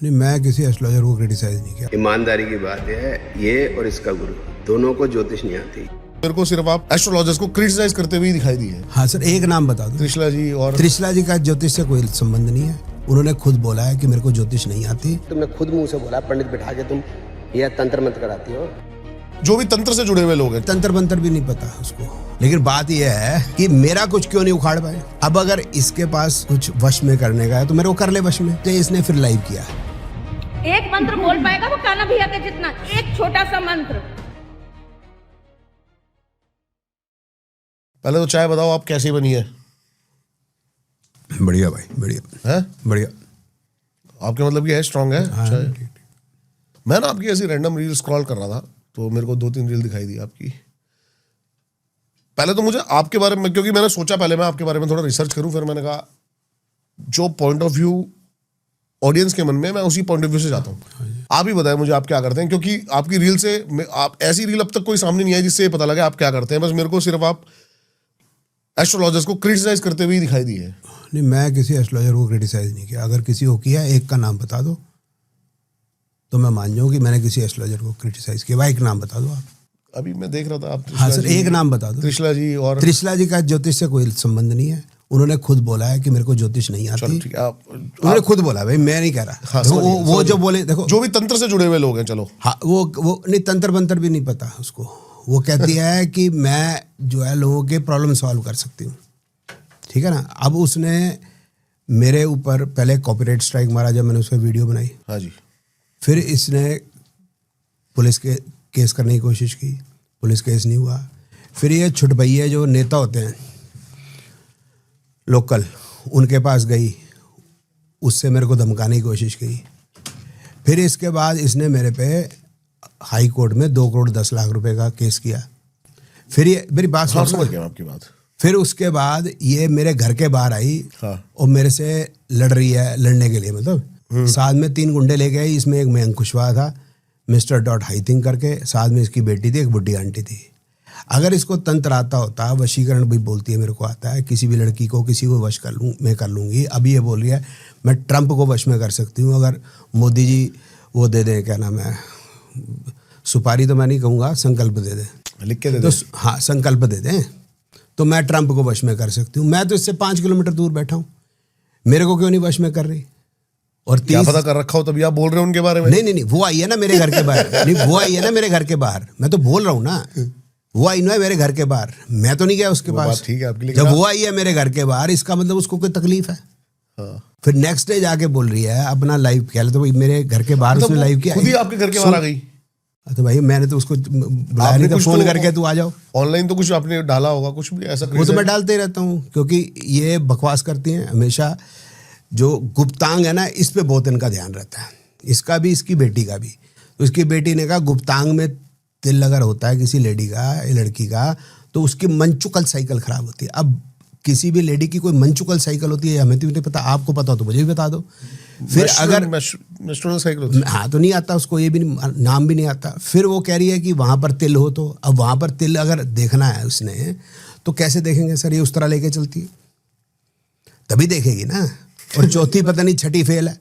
नहीं, मैं किसी एस्ट्रोलॉजर को क्रिटिसाइज नहीं किया। ईमानदारी की बात है, ये और इसका गुरु दोनों को ज्योतिष नहीं आती। मेरे को सिर्फ आप एस्ट्रोलॉजर्स को क्रिटिसाइज करते हुए दिखाई दिए। हाँ सर, एक नाम बता दो। त्रिशला जी। और त्रिशला जी का ज्योतिष से कोई संबंध नहीं है। उन्होंने खुद बोला है कि मेरे को ज्योतिष नहीं आती। तुमने खुद मुंह से बोला, पंडित बिठा के तुम यह तंत्र मंत्र कराती हो। जो भी तंत्र से जुड़े हुए लोग हैं, तंत्र मंत्र भी नहीं पता उसको। लेकिन बात यह है कि मेरा कुछ क्यों नहीं उखाड़ पाए। अब अगर इसके पास कुछ वश में करने का है तो मेरे को कर ले वश में। तो इसने फिर लाइव किया। एक मंत्र बोल पाएगा वो कान्हा भैया के जितना, एक छोटा सा मंत्र। पहले तो चाय बताओ आप कैसी बनी है। बढ़िया भाई, बढ़िया है बढ़िया। आपके मतलब ये है स्ट्रांग है हाँ, चाय। ठीक, ठीक। मैं ना आपकी ऐसी रैंडम रील स्क्रॉल कर रहा था तो मेरे को 2-3 रील दिखाई दी आपकी। पहले तो मुझे आपके बारे में, क्योंकि मैंने सोचा पहले मैं आपके बारे में थोड़ा रिसर्च करूं, फिर मैंने कहा जो पॉइंट ऑफ व्यू ऑडियंस के मन में, मैं उसी पॉइंट ऑफ व्यू से जाता हूं। आप ही बताएं मुझे आप क्या करते हैं, क्योंकि आपकी रील से आप ऐसी रील अब तक कोई सामने नहीं आई जिससे ये पता लगे आप क्या करते हैं। बस मेरे को सिर्फ आप एस्ट्रोलॉजर्स को क्रिटिसाइज करते हुए दिखाई दिए है। नहीं, मैं किसी एस्ट्रोलॉजर को क्रिटिसाइज नहीं किया। अगर किसी को किया, एक का नाम बता दो तो मैं मान जाऊं कि मैंने किसी एस्ट्रोलॉजर को क्रिटिसाइज किया। भाई एक नाम बता दो आप। अभी मैं देख रहा था आप हाँ सर, एक नाम बता दो। त्रिशला जी। और त्रिशला जी का ज्योतिष से कोई संबंध नहीं है। उन्होंने खुद बोला है कि मेरे को ज्योतिष नहीं आती। चलो ठीक है, उन्होंने खुद बोला, भाई मैं नहीं कह रहा। हाँ, देखो, समझ वो गया। जो बोले, देखो जो भी तंत्र से जुड़े हुए लोग हैं, चलो हाँ, वो नहीं, तंत्र मंत्र भी नहीं पता उसको। वो कहती है कि मैं जो है लोगों के प्रॉब्लम सॉल्व कर सकती हूँ, ठीक है ना। अब उसने मेरे ऊपर पहले कॉपीराइट स्ट्राइक मारा जब मैंने उस पर वीडियो बनाई। हाँ जी। फिर इसने पुलिस के केस करने की कोशिश की, पुलिस केस नहीं हुआ। फिर ये छुटभैये जो नेता होते हैं लोकल, उनके पास गई, उससे मेरे को धमकाने की कोशिश की। फिर इसके बाद इसने मेरे पे हाई कोर्ट में 2 करोड़ 10 लाख रुपए का केस किया। फिर ये मेरी बात हाँ, सुनो। समझ गया आपकी बात। फिर उसके बाद ये मेरे घर के बाहर आई। हाँ। और मेरे से लड़ रही है, लड़ने के लिए मतलब। साथ में 3 गुंडे लेके आई। इसमें एक मयंक कुशवाहा था, मिस्टर डॉट हाईथिंग करके, साथ में इसकी बेटी थी, एक बुढ़ी आंटी थी। अगर इसको तंत्र आता होता, वशीकरण भी बोलती है, मेरे को आता है, किसी भी लड़की को किसी को वश कर लूँगी। अभी ये बोल रही है मैं ट्रंप को वश में कर सकती हूँ। अगर मोदी जी वो दे दें, क्या नाम है, सुपारी तो मैं नहीं कहूँगा, संकल्प दे दें, लिख के दे तो दो। हाँ संकल्प दे दें, तो मैं ट्रंप को वश में कर सकती हूँ। मैं तो इससे 5 किलोमीटर दूर बैठा हूँ, मेरे को क्यों नहीं वश में कर रही। और क्या पता कर रखा हो तभी आप बोल रहे हो उनके बारे में। नहीं, वो आई है ना मेरे घर के बाहर। नहीं, वो आई है ना मेरे घर के बाहर। मैं तो बोल रहा हूँ ना, वो आई ना मेरे घर के बाहर, मैं तो नहीं गया उसके पास। ठीक है आपकी, जब वो आई है मेरे घर के बाहर, इसका मतलब उसको कोई तकलीफ है। हाँ। फिर नेक्स्ट डे जाके बोल रही है अपना लाइव किया। तो भाई मेरे घर के बाहर उसने लाइव किया, खुद ही आपके घर के बाहर आ गई। तो भाई मैंने तो उसको बुलाया नहीं था, फोन करके तू आ जाओ। ऑनलाइन तो कुछ आपने डाला होगा, कुछ भी ऐसा। वो तो मैं डालते ही रहता हूँ, क्योंकि ये बकवास करती हैं हमेशा। जो गुप्तांग है ना, इस पे बहुत इनका ध्यान रहता है, इसका भी, इसकी बेटी का भी। तो उसकी बेटी ने कहा गुप्तांग में तिल अगर होता है किसी लेडी का, लड़की का, तो उसकी मंचुकल साइकिल खराब होती है। अब किसी भी लेडी की कोई मंचुकल साइकिल होती है, हमें तो नहीं पता, आपको पता हो तो मुझे भी बता दो। फिर अगर मेंस्ट्रुअल साइकिल होती है, हाँ, तो नहीं आता उसको, ये भी नाम भी नहीं आता। फिर वो कह रही है कि वहाँ पर तिल हो, तो अब वहाँ पर तिल अगर देखना है उसने तो कैसे देखेंगे सर, ये उस तरह लेके चलती है तभी देखेगी ना। और चौथी पता नहीं छठी फेल है,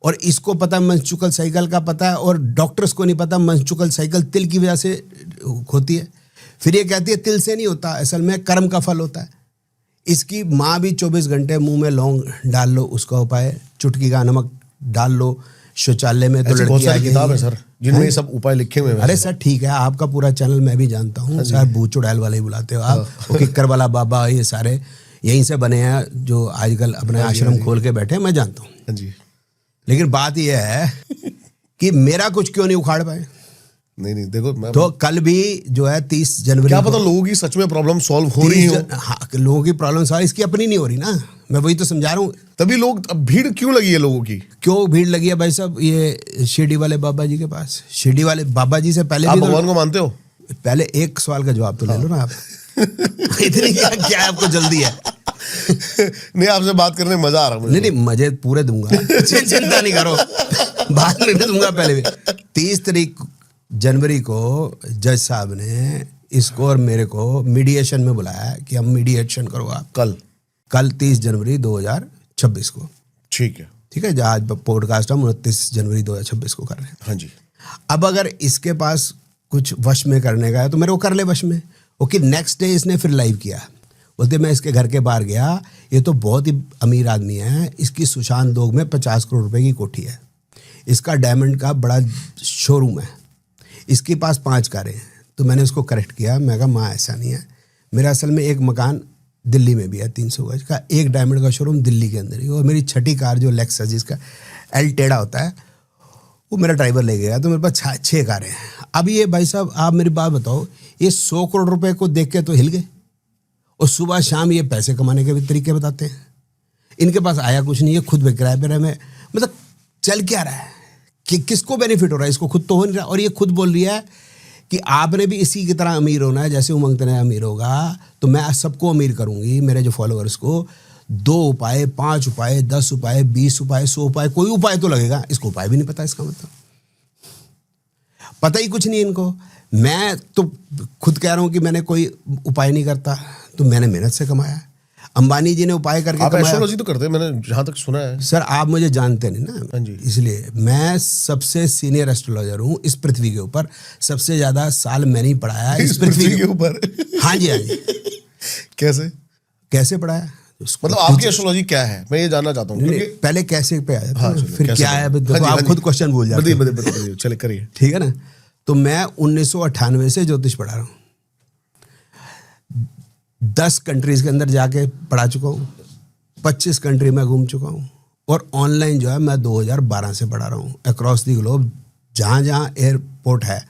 और इसको पता मंचुकल साइकिल का पता है, और डॉक्टर्स को नहीं पता मंचुकल साइकिल तिल की वजह से होती है। फिर ये कहती है तिल से नहीं होता, असल में कर्म का फल होता है। इसकी माँ भी 24 घंटे मुंह में लौंग डाल लो उसका उपाय, चुटकी का नमक डाल लो, शौचालय में तो लड़की आ किताब है सर जिनमें ये सब उपाय लिखे हुए हैं। अरे सर ठीक है, आपका पूरा चैनल मैं भी जानता हूँ सर, भूत चुड़ैल वाले ही बुलाते हो आप, वो किक्कर वाला बाबा, ये सारे यहीं से बने हैं जो आजकल अपने आश्रम खोल के बैठे हैं, मैं जानता हूँ। हाँ जी। लेकिन बात यह है कि मेरा कुछ क्यों नहीं उखाड़ पाए। नहीं देखो, मैं तो कल भी जो है 30 जनवरी, क्या पता लोगों की सच में प्रॉब्लम सॉल्व हो रही हो। हाँ, लोगों की प्रॉब्लम सॉल्व, इसकी अपनी नहीं हो रही ना, मैं वही तो समझा रहा हूँ। तभी लोग, अब भीड़ क्यों लगी है लोगों की, क्यों भीड़ लगी है भाई साहब, ये शिरडी वाले बाबा जी के पास। शिरडी वाले बाबा जी से पहले आप भी भगवान को मानते हो? पहले एक सवाल का जवाब तो ले लो ना आप। इतनी क्या आपको जल्दी है? नहीं, आपसे बात करने में मजा आ रहा है मुझे। नहीं, मजे पूरे दूंगा, चिंता नहीं करो, बात नहीं दूंगा। पहले भी 30 जनवरी को जज साहब ने इसको और मेरे को मीडिएशन में बुलाया कि हम मीडिएशन करो आप। कल 30 जनवरी 2026 को, ठीक है। ठीक है, आज पॉडकास्ट हम 29 जनवरी 2026 को कर रहे हैं। हाँ जी। अब अगर इसके पास कुछ वश में करने का है तो मेरे को कर ले वश में। ओके, नेक्स्ट डे इसने फिर लाइव किया, बोलते मैं इसके घर के बाहर गया, ये तो बहुत ही अमीर आदमी है, इसकी सुशांत दोग में 50 करोड़ रुपए की कोठी है, इसका डायमंड का बड़ा शोरूम है, इसके पास 5 कारें हैं। तो मैंने उसको करेक्ट किया, मैं कहा माँ ऐसा नहीं है, मेरा असल में एक मकान दिल्ली में भी है 300 गज का, एक डायमंड का शोरूम दिल्ली के अंदर ही, और मेरी छठी कार जो लेक्सस जिसका एल टेढ़ा होता है वो मेरा ड्राइवर ले गया, तो मेरे पास 6 कारें हैं। अब ये भाई साहब आप मेरी बात बताओ, ये 100 करोड़ रुपए को देख के तो हिल गए, और सुबह शाम ये पैसे कमाने के भी तरीके बताते हैं। इनके पास आया कुछ नहीं है, खुद पे किराए पे रहे में, मतलब चल क्या रहा है कि किसको बेनिफिट हो रहा है, इसको खुद तो हो नहीं रहा। और ये खुद बोल रही है कि आपने भी इसी की तरह अमीर होना है, जैसे उमंग तरह अमीर होगा तो मैं सबको अमीर करूंगी, मेरे जो फॉलोअर्स को 2 उपाय, 5 उपाय, 10 उपाय, 20 उपाय, 100 उपाय, कोई उपाय तो लगेगा। इसको उपाय भी नहीं पता, इसका मतलब पता ही कुछ नहीं इनको। मैं तो खुद कह रहा हूं कि मैंने कोई उपाय नहीं करता, तो मैंने मेहनत से कमाया। अंबानी जी ने उपाय करके आप कमाया। एस्ट्रोलॉजी तो करते हैं, मैंने जहां तक सुना है। सर आप मुझे जानते नहीं ना, हाँ जी। इसलिए मैं सबसे सीनियर एस्ट्रोलॉजर हूँ इस पृथ्वी के ऊपर, सबसे ज्यादा साल मैंने ही पढ़ाया इस पृथ्वी के ऊपर। हाँ जी, हाँ जी। कैसे पढ़ाया मतलब आपकी एस्ट्रोलॉजी क्या है, मैं ये जानना चाहता हूँ। क्योंकि पहले कैसे पे आया, हाँ, फिर क्या है, देखो आप खुद क्वेश्चन भूल जाते हैं। बताइए, चले करिए। ठीक है ना। तो मैं 1998 से ज्योतिष पढ़ा रहा हूँ, 10 कंट्रीज के अंदर जाके पढ़ा चुका हूँ, 25 कंट्री में घूम चुका हूँ, और ऑनलाइन जो है मैं 2012 से पढ़ा रहा हूँ अक्रॉस दी ग्लोब, जहाँ जहाँ एयरपोर्ट है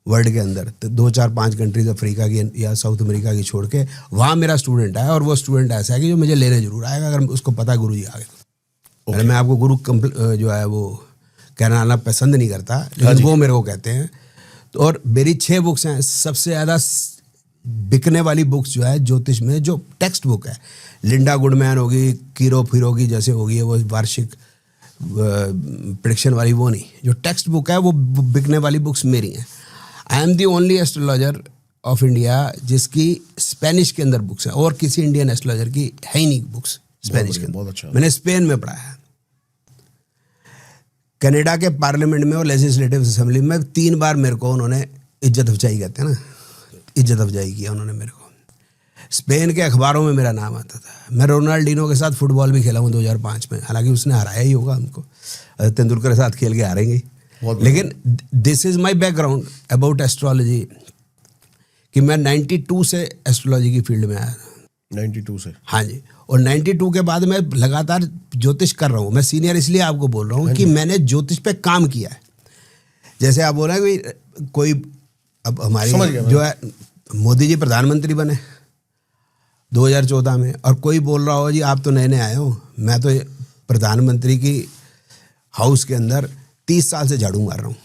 वर्ल्ड के अंदर, तो 2-4-5 कंट्रीज अफ्रीका की या साउथ अमेरिका की छोड़ के वहाँ मेरा स्टूडेंट है। और वो स्टूडेंट ऐसा है कि जो मुझे लेने जरूर आएगा अगर उसको पता है गुरु जी आ गए तो। मैं आपको गुरु जो है वो कहना आना पसंद नहीं करता, लेकिन वो मेरे को कहते हैं। तो और मेरी 6 बुक्स हैं, सबसे ज़्यादा बिकने वाली बुक्स जो है ज्योतिष में, जो टेक्स्ट बुक है, लिंडा गुडमैन होगी, कीरो फिरोगी जैसे होगी, वो वार्षिक प्रेडिक्शन वाली, वो नहीं, जो टेक्स्ट बुक है वो बिकने वाली बुक्स मेरी हैं। I am the only astrologer of India जिसकी स्पेनिश के अंदर बुक्स है, और किसी इंडियन एस्ट्रोलॉजर की है ही नहीं बुक्स स्पेनिश के अंदर। बहुत अच्छा। मैंने स्पेन में पढ़ा है, कनाडा के पार्लियामेंट में और लेजिस्लेटिव असेंबली में 3 बार मेरे को उन्होंने इज्जत अफजाई, कहते हैं ना, इज्जत अफजाई किया उन्होंने मेरे को। स्पेन के अखबारों में मेरा नाम आता था। मैं रोनाल्डिनो के साथ फुटबॉल भी खेला हूँ 2005 में, हालांकि उसने हराया ही होगा हमको, तेंदुलकर के साथ खेल के हारेंगे। लेकिन this is my background about astrology, कि मैं 92 से एस्ट्रोलॉजी की फील्ड में आया। 92 से? हाँ जी। और 92 के बाद मैं लगातार ज्योतिष कर रहा हूँ। मैं सीनियर इसलिए आपको बोल रहा हूँ कि मैंने ज्योतिष पे काम किया है। जैसे आप बोल रहे हैं कोई अब हमारी जो है मोदी जी प्रधानमंत्री बने 2014 में, और कोई बोल रहा हो जी आप तो नए नए आए हो, मैं तो प्रधानमंत्री की हाउस के अंदर 30 साल से झाड़ू मार रहा हूँ,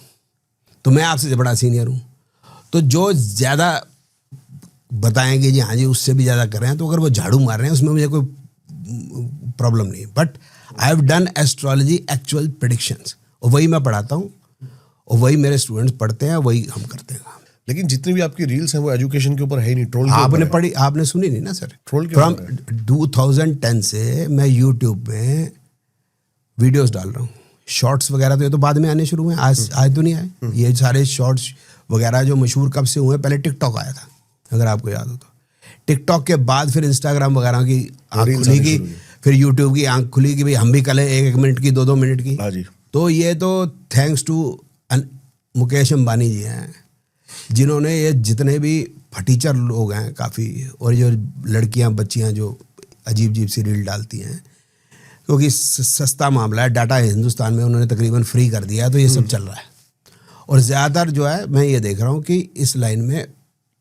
तो मैं आपसे बड़ा सीनियर हूँ। तो जो ज़्यादा बताएंगे जी हाँ जी उससे भी ज़्यादा कर रहे हैं, तो अगर वो झाड़ू मार रहे हैं उसमें मुझे कोई प्रॉब्लम नहीं। But I have done astrology actual predictions, और वही मैं पढ़ाता हूँ, और वही मेरे स्टूडेंट्स पढ़ते हैं, वही हम करते हैं। लेकिन जितनी भी आपकी रील्स हैं वो एजुकेशन के ऊपर है ही नहीं, ट्रोल आपने पढ़ी, आपने सुनी नहीं ना सर। ट्रोल फ्रॉम 2010 से मैं यूट्यूब में वीडियोस डाल रहा हूँ, शॉर्ट्स वगैरह तो ये तो बाद में आने शुरू हुए, आज तो नहीं आए। ये सारे शॉर्ट्स वगैरह जो मशहूर कब से हुए, पहले टिकटॉक आया था अगर आपको याद हो तो, टिकटॉक के बाद फिर इंस्टाग्राम वगैरह की आँख खुलेगी, फिर यूट्यूब की आँख खुली कि भाई हम भी करें 1-1 मिनट की 2-2 मिनट की। हाँ जी। तो ये तो थैंक्स टू मुकेश अंबानी जी हैं, जिन्होंने ये जितने भी फटीचर लोग हैं काफ़ी, और जो लड़कियां बच्चियां जो अजीब अजीब सी रील डालती हैं, क्योंकि सस्ता मामला है, डाटा हिंदुस्तान में उन्होंने तकरीबन फ्री कर दिया है, तो ये सब चल रहा है। और ज़्यादातर जो है मैं ये देख रहा हूँ कि इस लाइन में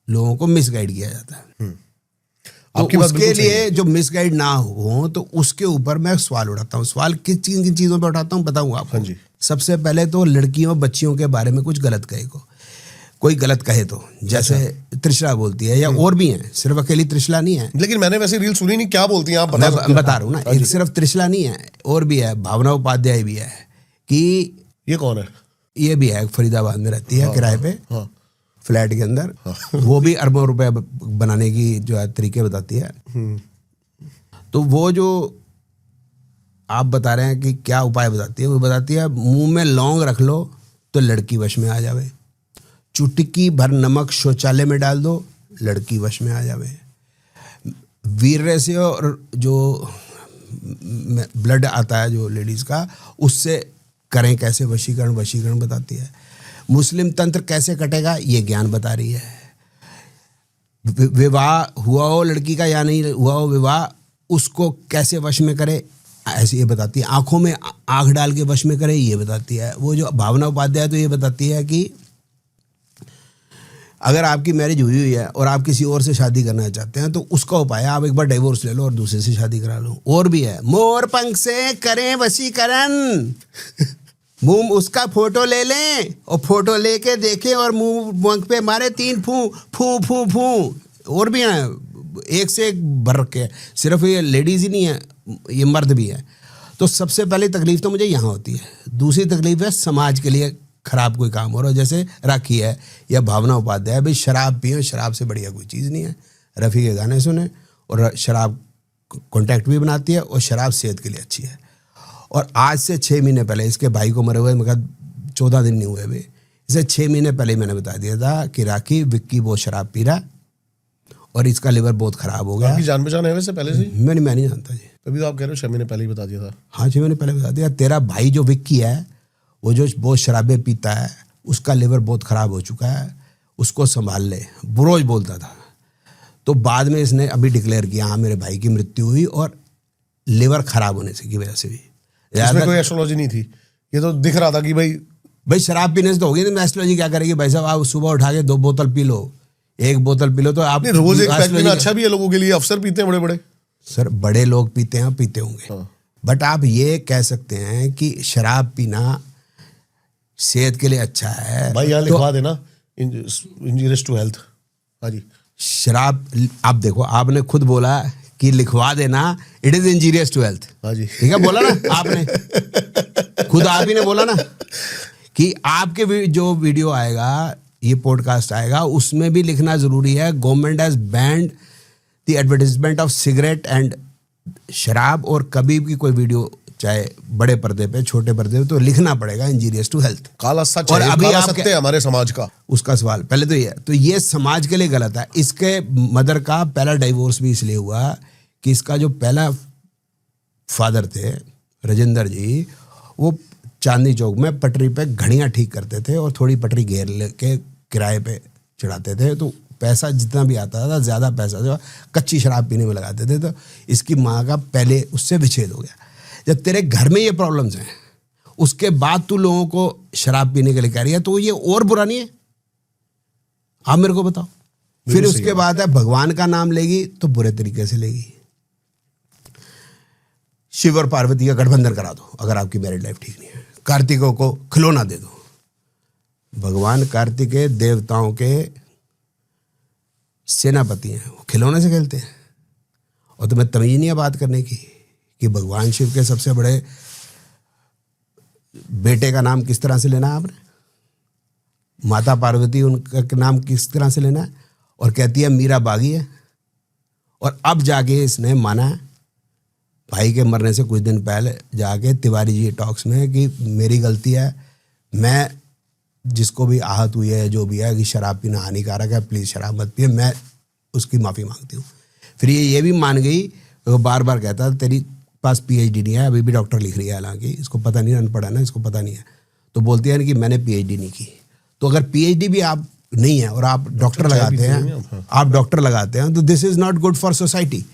लोगों को मिसगाइड किया जाता है। तो उसके लिए जो मिसगाइड ना हो तो उसके ऊपर मैं सवाल उठाता हूँ। सवाल किन चीज़ों पे उठाता हूँ बताऊँ आपको। हाँ जी। सबसे पहले तो लड़कियों बच्चियों के बारे में कुछ गलत कहे को, कोई गलत कहे तो, जैसे त्रिशला बोलती है, या और भी हैं, सिर्फ अकेली त्रिशला नहीं है। लेकिन मैंने वैसे रील सुनी नहीं, क्या बोलती हैं आप बता सकते हैं? बता रहा हूँ ना, एक सिर्फ त्रिशला नहीं है, और भी है, भावना उपाध्याय भी है। कि ये कौन है? ये भी है, फरीदाबाद में रहती है किराए पे, फ्लैट के अंदर। वो भी अरबों रुपए बनाने की जो है तरीके बताती है। तो वो जो आप बता रहे हैं कि क्या उपाय बताती है, वो बताती है मुंह में लौंग रख लो तो लड़की वश में आ जावे, चुटकी भर नमक शौचालय में डाल दो, लड़की वश में आ जावे, वीर्य से और जो ब्लड आता है जो लेडीज़ का, उससे करें कैसे वशीकरण, वशीकरण बताती है। मुस्लिम तंत्र कैसे कटेगा ये ज्ञान बता रही है। विवाह हुआ हो लड़की का या नहीं हुआ हो विवाह, उसको कैसे वश में करे ऐसे ये बताती है। आंखों में आंख डाल के वश में करे ये बताती है। वो जो भावना उपाध्याय तो ये बताती है कि अगर आपकी मैरिज हुई है और आप किसी और से शादी करना चाहते हैं तो उसका उपाय है आप एक बार डिवोर्स ले लो और दूसरे से शादी करा लो। और भी है, मोर पंख से करें वशीकरण, मुंह उसका फोटो ले लें और फोटो लेके देखें और मुंह पंख पे मारे 3 फू फू फू फू। और भी हैं, एक से एक भर के, सिर्फ ये लेडीज़ ही नहीं है, ये मर्द भी है। तो सबसे पहले तकलीफ तो मुझे यहाँ होती है। दूसरी तकलीफ है समाज के लिए खराब कोई काम हो रहा है, जैसे राखी है या भावना उपाध्याय, भाई शराब पिए, शराब से बढ़िया कोई चीज़ नहीं है। रफ़ी के गाने सुने और शराब कॉन्टैक्ट भी बनाती है और शराब सेहत के लिए अच्छी है। और आज से 6 महीने पहले इसके भाई को मरे हुए मैं 14 दिन नहीं हुए अभी, इसे 6 महीने पहले मैंने बता दिया था कि राखी विक्की बहुत शराब पी रहा और इसका लिवर बहुत ख़राब हो गया। आपकी जान पहचान है वैसे पहले से? मैं नहीं जानता जी। तभी तो आप कह रहे हो 6 महीने पहले ही बता दिया था। हाँ 6 महीने पहले बता दिया। तेरा भाई जो विक्की है वो जो बहुत शराबें पीता है, उसका लिवर बहुत ख़राब हो चुका है, उसको संभाल ले, रोज बोलता था। तो बाद में इसने अभी डिक्लेयर किया हाँ मेरे भाई की मृत्यु हुई और लिवर ख़राब होने से की वजह से भी। इसमें कोई एस्ट्रोलॉजी नहीं थी, ये तो दिख रहा था कि भाई शराब पीने से तो होगी ना, एस्ट्रोलॉजी क्या करेगी भाई साहब। आप सुबह उठा के 2 बोतल पी लो, 1 बोतल पी लो तो आप रोज एक पैक पीना अच्छा भी है लोगों के लिए। अफसर पीते हैं बड़े बड़े। सर बड़े लोग पीते हैं, पीते होंगे हाँ। बट आप ये कह सकते हैं कि शराब पीना सेहत के लिए अच्छा है भाई यहाँ लिखवा देना इंजूरियस टू हेल्थ। हाँ जी, शराब आप देखो, आपने खुद बोला कि लिखवा देना it is injurious to health. हाँ जी, ठीक है बोला ना आपने, खुद आप ही ने बोला ना कि आपके जो वीडियो आएगा, ये पॉडकास्ट आएगा, उसमें भी लिखना जरूरी है government has banned the advertisement of cigarette and शराब। और कभी भी कोई वीडियो चाहे बड़े पर्दे पे छोटे पर्दे पे तो लिखना पड़ेगा इंजीरियस टू हेल्थ। काला सच और है, अभी काला आप सत्य है हमारे समाज का। उसका सवाल पहले तो ये है, तो ये समाज के लिए गलत है। इसके मदर का पहला डाइवोर्स भी इसलिए हुआ कि इसका जो पहला फादर थे राजेंद्र जी, वो चांदनी चौक में पटरी पे घड़ियाँ ठीक करते थे और थोड़ी पटरी घेर लेके किराए पे चढ़ाते थे। तो पैसा जितना भी आता था, ज़्यादा पैसा जो कच्ची शराब पीने में लगाते थे। तो इसकी माँ का पहले उससे विच्छेद हो गया। जब तेरे घर में ये प्रॉब्लम्स हैं, उसके बाद तू लोगों को शराब पीने के लिए कह रही है, तो ये और बुरा नहीं है? आप मेरे को बताओ। फिर उसके बाद है भगवान का नाम लेगी तो बुरे तरीके से लेगी। शिव और पार्वती का गठबंधन करा दो अगर आपकी मैरिड लाइफ ठीक नहीं है। कार्तिकों को खिलौना दे दो। भगवान कार्तिकेय देवताओं के सेनापति हैं, वो खिलौने से खेलते हैं। और तुम्हें तमीज़ नहीं है बात करने की कि भगवान शिव के सबसे बड़े बेटे का नाम किस तरह से लेना है आपने, माता पार्वती उनका नाम किस तरह से लेना है। और कहती है मीरा बागी है। और अब जाके इसने माना भाई के मरने से कुछ दिन पहले जाके तिवारी जी टॉक्स में कि मेरी गलती है, मैं जिसको भी आहत हुई है जो भी है कि शराब पीना हानिकारक है, प्लीज़ शराब मत पिए, मैं उसकी माफ़ी मांगती हूँ। फिर ये भी मान गई, वो बार बार कहता तेरी पास पीएचडी नहीं है, अभी भी डॉक्टर लिख रही है, हालांकि इसको पता नहीं, अनपढ़ है ना, इसको पता नहीं है। तो बोलती है कि मैंने पीएचडी नहीं की। तो अगर पीएचडी भी आप नहीं है और आप डॉक्टर लगाते हैं, आप डॉक्टर लगाते हैं, तो this is not good for society.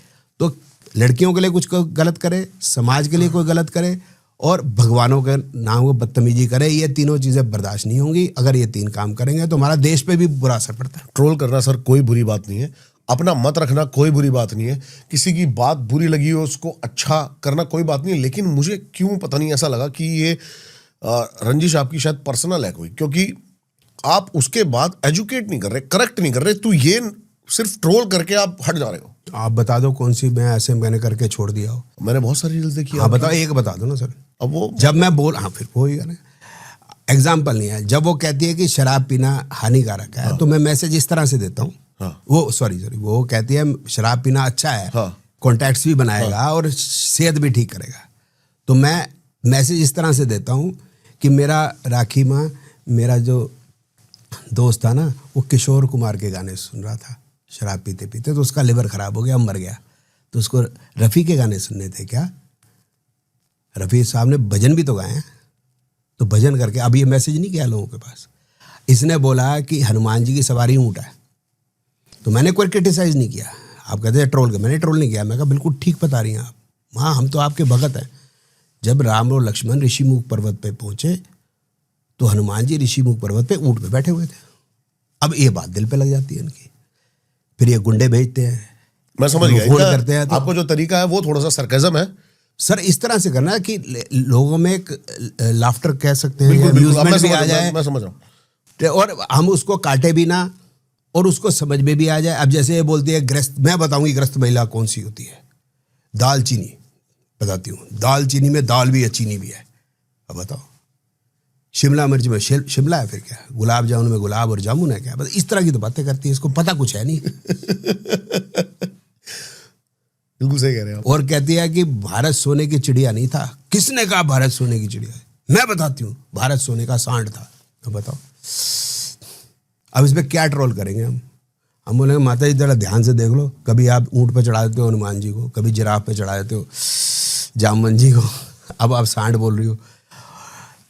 तो लड़कियों के लिए कुछ गलत करे, समाज के लिए कोई गलत करे और भगवानों के नाम को बदतमीजी करे, ये तीनों चीज़ें बर्दाश्त नहीं होंगी। अगर ये 3 काम करेंगे तो हमारा देश पे भी बुरा असर पड़ता है। ट्रोल करना सर कोई बुरी बात नहीं है, अपना मत रखना कोई बुरी बात नहीं है, किसी की बात बुरी लगी हो उसको अच्छा करना कोई बात नहीं है। लेकिन मुझे क्यों पता नहीं ऐसा लगा कि ये रंजिश आपकी शायद पर्सनल है कोई, क्योंकि आप उसके बाद एजुकेट नहीं कर रहे, करेक्ट नहीं कर रहे, तो ये सिर्फ ट्रोल करके आप हट जा रहे हो। आप बता दो कौन सी मैं ऐसे मैंने करके छोड़ दिया हो। मैंने बहुत सारी रील्स देखी। हाँ बताओ, एक बता दो ना सर। अब वो जब मैं बोल, हाँ फिर वो ही एग्जाम्पल नहीं है। जब वो कहती है कि शराब पीना हानिकारक है, तो मैं मैसेज इस तरह से देता हूँ। वो सॉरी वो कहती है शराब पीना अच्छा है, कॉन्टैक्ट्स भी बनाएगा और सेहत भी ठीक करेगा। तो मैं मैसेज इस तरह से देता हूँ कि मेरा राखी माँ, मेरा जो दोस्त था ना, वो किशोर कुमार के गाने सुन रहा था शराब पीते पीते, तो उसका लिवर खराब हो गया, मर गया, तो उसको रफ़ी के गाने सुनने थे क्या? रफ़ी साहब ने भजन भी तो गाए हैं, तो भजन करके अब ये मैसेज नहीं किया लोगों के पास। इसने बोला कि हनुमान जी की सवारी ऊँट है, तो मैंने कोई क्रिटिसाइज़ नहीं किया। आप कहते हैं ट्रोल कर, मैंने ट्रोल नहीं किया। मैं कहा बिल्कुल ठीक बता रही हैं आप, हाँ हम तो आपके भगत हैं। जब राम और लक्ष्मण ऋषिमुख पर्वत पे पहुंचे तो हनुमान जी ऋषिमुख पर्वत पे ऊँट पे बैठे हुए थे। अब ये बात दिल पे लग जाती है इनकी, फिर ये गुंडे भेजते हैं, मैं समझ गया, फोन करते हैं। तो आपको जो तरीका है वो थोड़ा सा सरकाज़म है सर, इस तरह से करना है कि लोगों में एक लाफ्टर कह सकते हैं, बिल्कुल, बिल्कुल, अब amusement मैं भी समझ आ जाए, मैं समझ रहा हूँ। और हम उसको काटे भी ना और उसको समझ में भी आ जाए। अब जैसे ये बोलती है ग्रस्त, मैं बताऊंगी ग्रस्त महिला कौन सी होती है। दालचीनी बताती हूँ, दालचीनी में दाल भी है, चीनी भी है। अब बताओ, शिमला मिर्च में शिमला है, फिर क्या, गुलाब जामुन में गुलाब और जामुन है क्या? बस इस तरह की तो बातें करती है, इसको पता कुछ है नहीं। बिल्कुल सही कह रहे हैं आप। और कहती है कि भारत सोने की चिड़िया नहीं था। किसने कहा भारत सोने की चिड़िया है? मैं बताती हूँ, भारत सोने का सांड था। अब बताओ, अब इस पे क्या ट्रोल करेंगे हम बोलेंगे माता जी जरा ध्यान से देख लो, कभी आप ऊँट पे चढ़ा देते हो हनुमान जी को, कभी जिराफ पे चढ़ा देते हो जामवन जी को, अब आप सांड बोल रही हो।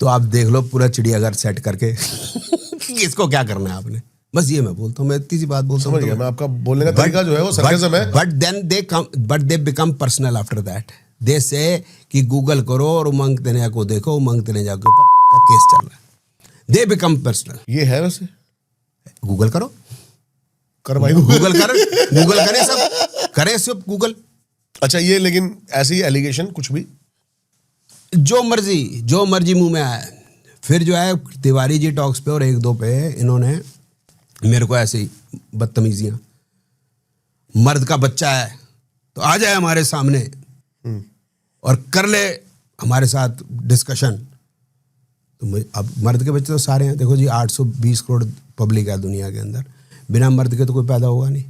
तो आप देख लो पूरा चिड़ियाघर सेट करके कि इसको क्या करना है आपने। बस ये मैं बोलता हूँ, मैं इतनी सी बात बोलता हूँ। समझ गया मैं, आपका बोलने का तरीका जो है वो सरकाज़म है। But they become personal after that. They say कि गूगल करो और उमंग तनेजा को देखो, उमंग तनेजा के ऊपर का केस चल रहा है। दे बिकम पर्सनल। ये है वैसे, गूगल करो, कर भाई गूगल करे, सब करे, सब गूगल। अच्छा, ये लेकिन ऐसे ही एलिगेशन कुछ भी जो मर्जी मुंह में आया। फिर जो है तिवारी जी टॉक्स पे और एक दो पे इन्होंने मेरे को ऐसे ही बदतमीजियां, मर्द का बच्चा है तो आ जाए हमारे सामने और कर ले हमारे साथ डिस्कशन। तो अब मर्द के बच्चे तो सारे हैं, देखो जी 820 करोड़ पब्लिक है दुनिया के अंदर, बिना मर्द के तो कोई पैदा होगा नहीं,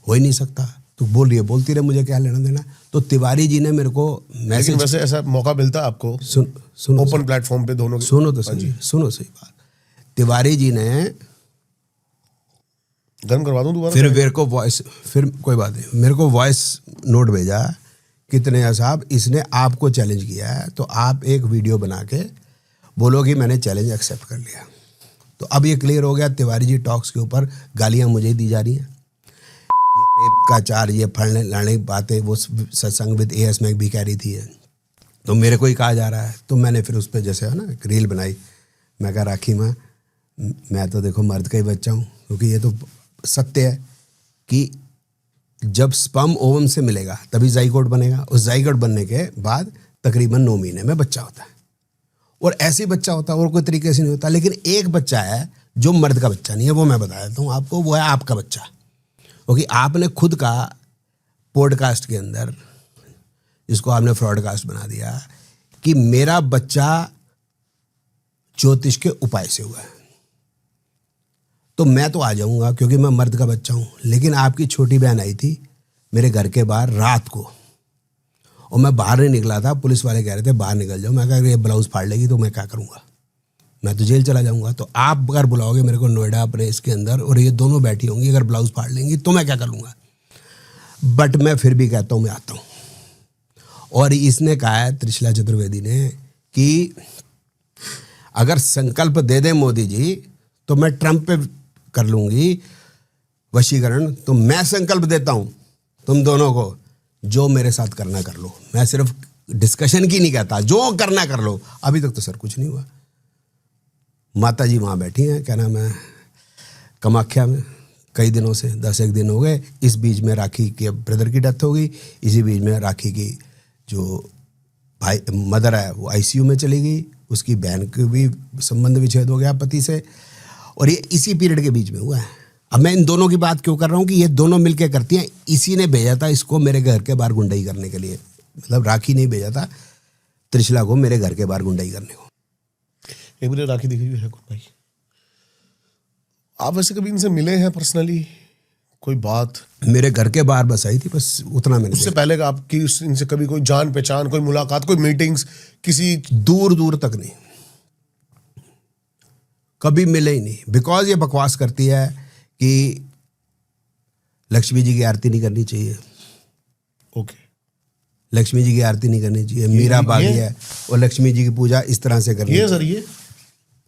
हो ही नहीं सकता। तो बोल रही है, बोलती रहे, मुझे क्या लेना देना। तो तिवारी जी ने मेरे को मैसेज, वैसे ऐसा मौका मिलता आपको सुनो ओपन प्लेटफॉर्म पे दोनों सुनो तो सही, सुनो सही बात। तिवारी जी ने गर्म करवा दूं दोबारा, फिर मेरे को वॉइस, फिर कोई बात नहीं, मेरे को वॉइस नोट भेजा, कितने साहब इसने आपको चैलेंज किया है तो आप एक वीडियो बना के बोलो कि मैंने चैलेंज एक्सेप्ट कर लिया। तो अब ये क्लियर हो गया, तिवारी जी टॉक्स के ऊपर गालियां मुझे ही दी जा रही हैं। ये रेप का चार्ज, ये फड़ने लाने की बातें वो सत्संग विद AS में भी कह रही थी, तो मेरे को ही कहा जा रहा है। तो मैंने फिर उस पर जैसे है ना एक रील बनाई, मैं कहा राखी माँ, मैं तो देखो मर्द का ही बच्चा हूँ, क्योंकि ये तो सत्य है कि जब स्पर्म ओवम से मिलेगा तभी जाइगोट बनेगा, उस जाइगोट बनने के बाद तकरीबन 9 महीने में बच्चा होता है, और ऐसे ही बच्चा होता है और कोई तरीके से नहीं होता। लेकिन एक बच्चा है जो मर्द का बच्चा नहीं है, वो मैं बता देता हूँ आपको, वो है आपका बच्चा। क्योंकि आपने खुद का पॉडकास्ट के अंदर, जिसको आपने फ्रॉडकास्ट बना दिया, कि मेरा बच्चा ज्योतिष के उपाय से हुआ है, तो मैं तो आ जाऊंगा क्योंकि मैं मर्द का बच्चा हूं। लेकिन आपकी छोटी बहन आई थी मेरे घर के बाहर रात को, और मैं बाहर नहीं निकला था, पुलिस वाले कह रहे थे बाहर निकल जाओ। मैं कहा ये ब्लाउज फाड़ लेगी तो मैं क्या करूंगा, मैं तो जेल चला जाऊंगा। तो आप अगर बुलाओगे मेरे को नोएडा प्रेस के अंदर और ये दोनों बैठी होंगी, अगर ब्लाउज फाड़ लेंगी तो मैं क्या कर लूँगा। बट मैं फिर भी कहता हूँ मैं आता हूँ। और इसने कहा है त्रिशला चतुर्वेदी ने कि अगर संकल्प दे दें मोदी जी तो मैं ट्रंप पे कर लूँगी वशीकरण। तो मैं संकल्प देता हूँ तुम दोनों को, जो मेरे साथ करना कर लो। मैं सिर्फ डिस्कशन की नहीं कहता, जो करना कर लो। अभी तक तो सर कुछ नहीं हुआ। माता जी वहाँ बैठी हैं, क्या नाम है, कामाख्या में, कई दिनों से 10 दिन हो गए। इस बीच में राखी के ब्रदर की डेथ हो गई, इसी बीच में राखी की जो भाई मदर है वो ICU में चली गई, उसकी बहन की भी संबंध विच्छेद हो गया पति से, और ये इसी पीरियड के बीच में हुआ है। अब मैं इन दोनों की बात क्यों कर रहा हूँ कि ये दोनों मिलकर करती हैं। इसी ने भेजा था इसको मेरे घर के बाहर गुंडाई करने के लिए, मतलब राखी नहीं भेजा था त्रिशला को मेरे घर के बाहर गुंडाई करने को। एक बार राखी दिखी हुई है भाई, आप वैसे कभी इनसे मिले हैं पर्सनली, कोई बात? मेरे घर के बाहर बस आई थी, बस उतना मैंने उससे पहले का आपकी इनसे कभी कोई जान पहचान, कोई मुलाकात, कोई मीटिंग्स, किसी? दूर दूर तक नहीं, कभी मिले ही नहीं। बिकॉज ये बकवास करती है कि लक्ष्मी जी की आरती नहीं करनी चाहिए, ओके, लक्ष्मी जी की आरती नहीं करनी चाहिए, मीरा बागी है और लक्ष्मी जी की पूजा इस तरह से करनी ये चाहिए। सर ये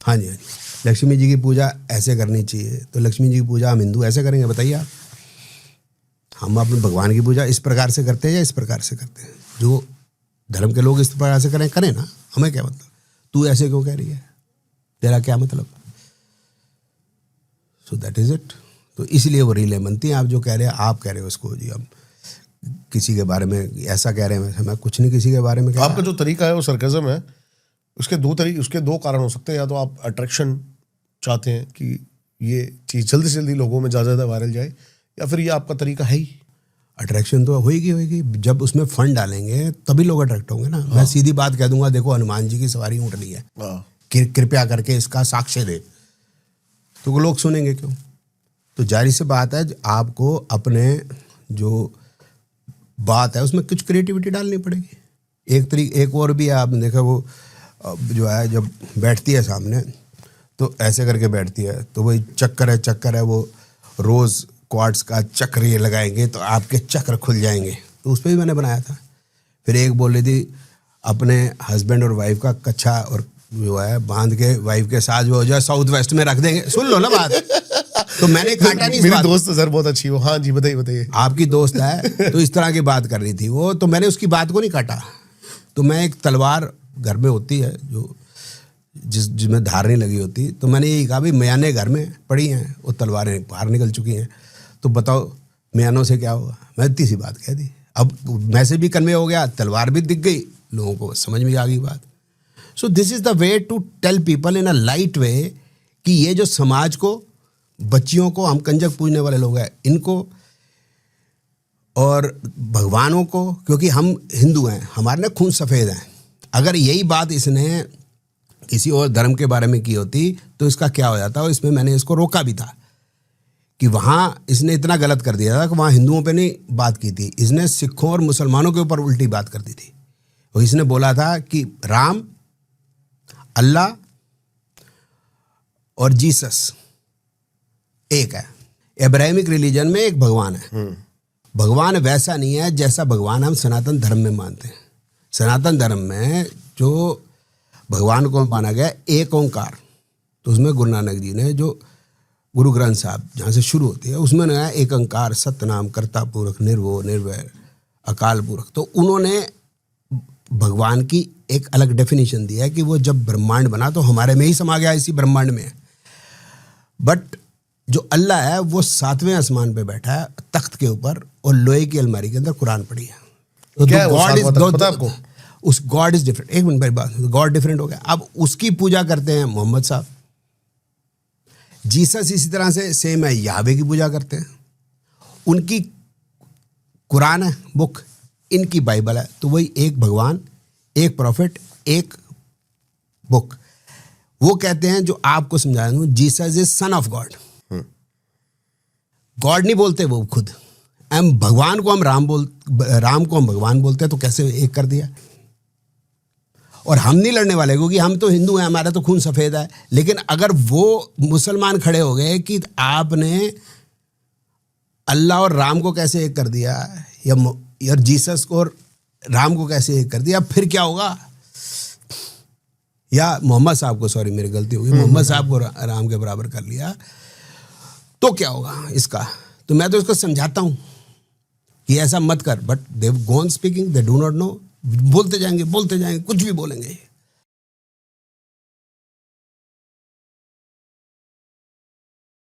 हाँ जी, हाँ जी, लक्ष्मी जी की पूजा ऐसे करनी चाहिए। तो लक्ष्मी जी की पूजा हम हिंदू ऐसे करेंगे, बताइए आप? हम अपने भगवान की पूजा इस प्रकार से करते हैं या इस प्रकार से करते हैं? जो धर्म के लोग इस प्रकार से करें ना, हमें क्या मतलब? तू ऐसे क्यों कह रही है, तेरा क्या मतलब? So that is it. तो इसलिए वो रीलें बनती हैं। आप जो कह रहे हैं, आप कह रहे हो उसको जी, हम किसी के बारे में ऐसा कह रहे हैं, मैं कुछ नहीं किसी के बारे में कह रहा। आपका जो तरीका है वो सरकज़म है। उसके दो कारण हो सकते हैं। या तो आप अट्रैक्शन चाहते हैं कि ये चीज़ जल्दी से जल्दी लोगों में ज़्यादा वायरल जाए, या फिर ये आपका तरीका है ही? अट्रैक्शन तो होगी, जब उसमें फंड डालेंगे तभी लोग अट्रैक्ट होंगे ना। मैं सीधी बात कह दूंगा, देखो हनुमान जी की सवारी ऊँट रही है, कृपया करके इसका साक्ष्य दे, तो वो लोग सुनेंगे क्यों? तो जारी से बात है, आपको अपने जो बात है उसमें कुछ क्रिएटिविटी डालनी पड़ेगी। एक और भी है, आपने देखा वो जो है जब बैठती है सामने तो ऐसे करके बैठती है, तो वही चक्कर है, वो रोज़ क्वार्ट्स का चक्र ये लगाएंगे तो आपके चक्र खुल जाएंगे। तो उस पर भी मैंने बनाया था। फिर एक बोल रही थी अपने हस्बैंड और वाइफ का कच्छा और जो है बांध के वाइफ के साथ वो जो है साउथ वेस्ट में रख देंगे। सुन लो ना बात। तो मैंने काटा नहीं। मेरी दोस्त सर बहुत अच्छी हो। हाँ जी, बताइए। आपकी दोस्त है तो इस तरह की बात कर रही थी वो, तो मैंने उसकी बात को नहीं काटा। तो मैं एक तलवार घर में होती है जो जिसमें धार नहीं लगी होती, तो मैंने यही कहा भाई म्याने घर में पड़ी हैं, वो तलवारें बाहर निकल चुकी हैं, तो बताओ म्यानों से क्या होगा? मैं इतनी सी बात कह दी। अब मैसेज भी कन्वे हो गया, तलवार भी दिख गई, लोगों को समझ में आ गई बात। So this is the way to tell people in a light way कि ये जो समाज को, बच्चियों को, हम कंजक पूजने वाले लोग हैं, इनको और भगवानों को, क्योंकि हम हिंदू हैं, हमारे ना खून सफ़ेद हैं। अगर यही बात इसने किसी और धर्म के बारे में की होती तो इसका क्या हो जाता? और इसमें मैंने इसको रोका भी था कि वहाँ इसने इतना गलत कर दिया था कि वहाँ हिंदुओं पे नहीं बात की थी, इसने सिखों और मुसलमानों के ऊपर उल्टी बात कर दी थी। और इसने बोला था कि राम, अल्लाह और जीसस एक है। इब्राहिमिक रिलीजन में एक भगवान है। भगवान वैसा नहीं है जैसा भगवान हम सनातन धर्म में मानते हैं। सनातन धर्म में जो भगवान को माना गया एक ओंकार, तो उसमें गुरु नानक जी ने जो गुरु ग्रंथ साहब जहाँ से शुरू होती है उसमें नया एक ओंकार, सतनाम, कर्ता पुरख, निर्भो निर्वैर, अकाल पुरख। तो उन्होंने भगवान की एक अलग डेफिनेशन दी है कि वो जब ब्रह्मांड बना तो हमारे में ही समा गया, इसी ब्रह्मांड में। बट जो अल्लाह है वो 7वें आसमान पे बैठा है तख्त के ऊपर, और लोहे की अलमारी के अंदर कुरान पड़ी है। तो गॉड इज आपको उस गॉड इज डिफरेंट। एक मिनट मेरी बात, गॉड डिफरेंट हो गया। अब उसकी पूजा करते हैं मोहम्मद साहब, जीसस इसी तरह से सेम है, याहवे की पूजा करते हैं। उनकी कुरान है बुक, इनकी बाइबल है। तो वही एक भगवान, एक प्रॉफिट, एक बुक। वो कहते हैं, जो आपको समझा दूं, Jesus is son of God. God नहीं बोलते वो खुद, हम भगवान को हम राम को हम भगवान बोलते हैं। तो कैसे एक कर दिया? और हम नहीं लड़ने वाले, क्योंकि हम तो हिंदू हैं, हमारा तो खून सफ़ेद है। लेकिन अगर वो मुसलमान खड़े हो गए कि आपने अल्लाह और राम को कैसे एक कर दिया, या जीसस को और राम को कैसे एक कर दिया, फिर क्या होगा? या मोहम्मद साहब को, सॉरी मेरी गलती होगी, मोहम्मद साहब को राम के बराबर कर लिया, तो क्या होगा इसका? तो मैं तो इसको समझाता हूँ कि ऐसा मत कर, but they go on speaking, they do not know. बोलते जाएंगे कुछ भी बोलेंगे।